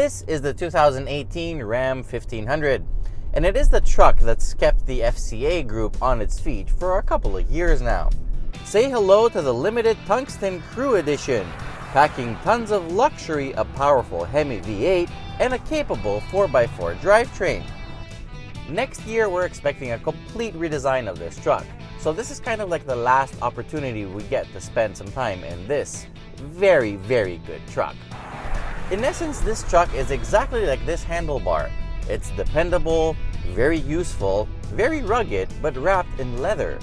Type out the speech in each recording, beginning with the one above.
This is the 2018 Ram 1500, and it is the truck that's kept the FCA group on its feet for a couple of years now. Say hello to the limited Tungsten Crew Edition, packing tons of luxury, a powerful Hemi V8, and a capable 4x4 drivetrain. Next year, we're expecting a complete redesign of this truck, so this is kind of like the last opportunity we get to spend some time in this very, very good truck. In essence, this truck is exactly like this handlebar. It's dependable, very useful, very rugged, but wrapped in leather.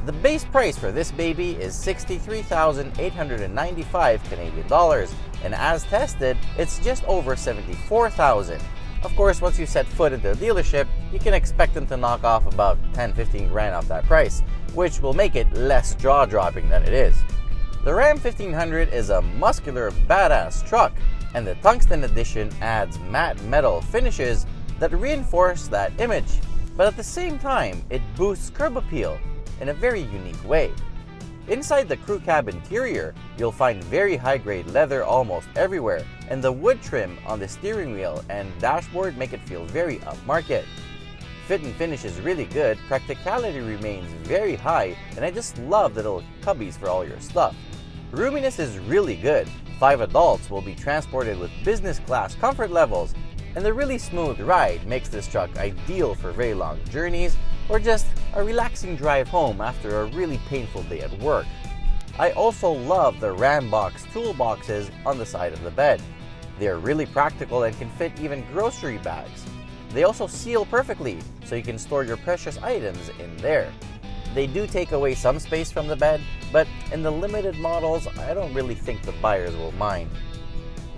The base price for this baby is 63,895 Canadian dollars, and as tested, it's just over 74,000. Of course, once you set foot into the dealership, you can expect them to knock off about 10-15 grand off that price, which will make it less jaw-dropping than it is. The Ram 1500 is a muscular, badass truck, and the Tungsten edition adds matte metal finishes that reinforce that image. But at the same time, it boosts curb appeal in a very unique way. Inside the crew cab interior, you'll find very high-grade leather almost everywhere, and the wood trim on the steering wheel and dashboard make it feel very upmarket. Fit and finish is really good, practicality remains very high, and I just love the little cubbies for all your stuff. Roominess is really good. 5 adults will be transported with business class comfort levels, and the really smooth ride makes this truck ideal for very long journeys or just a relaxing drive home after a really painful day at work. I also love the Ram Box toolboxes on the side of the bed. They are really practical and can fit even grocery bags. They also seal perfectly, so you can store your precious items in there. They do take away some space from the bed, but in the limited models, I don't really think the buyers will mind.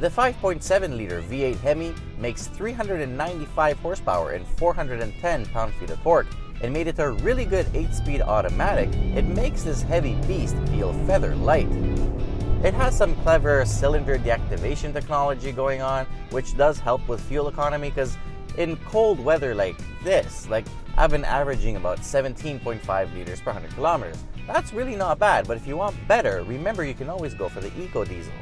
The 5.7-liter V8 Hemi makes 395 horsepower and 410 pound-feet of torque, and made it a really good 8-speed automatic. It makes this heavy beast feel feather light. It has some clever cylinder deactivation technology going on, which does help with fuel economy, because in cold weather like this, I've been averaging about 17.5 liters per 100 kilometers. That's really not bad, but if you want better, remember you can always go for the Eco Diesel.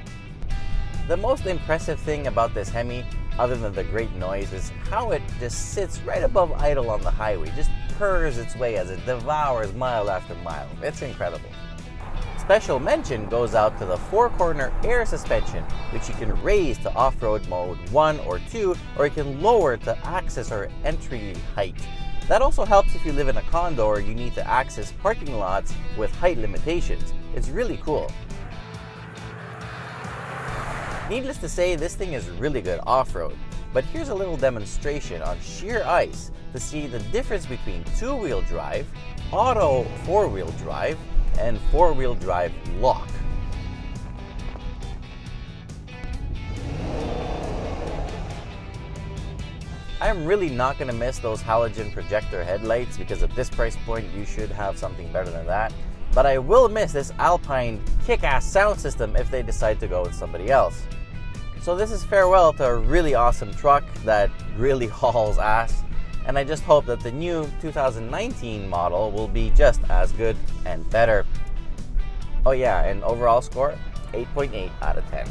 The most impressive thing about this Hemi, other than the great noise, is how it just sits right above idle on the highway, just purrs its way as it devours mile after mile. It's incredible. Special mention goes out to the 4-corner air suspension, which you can raise to off-road mode 1 or 2, or you can lower to access or entry height. That also helps if you live in a condo or you need to access parking lots with height limitations. It's really cool. Needless to say, this thing is really good off-road, but here's a little demonstration on sheer ice to see the difference between 2-wheel drive, auto 4-wheel drive, and 4-wheel drive lock. I'm really not going to miss those halogen projector headlights, because at this price point you should have something better than that. But I will miss this Alpine kick-ass sound system if they decide to go with somebody else. So this is farewell to a really awesome truck that really hauls ass, and I just hope that the new 2019 model will be just as good and better. Oh yeah, and overall score, 8.8 out of 10.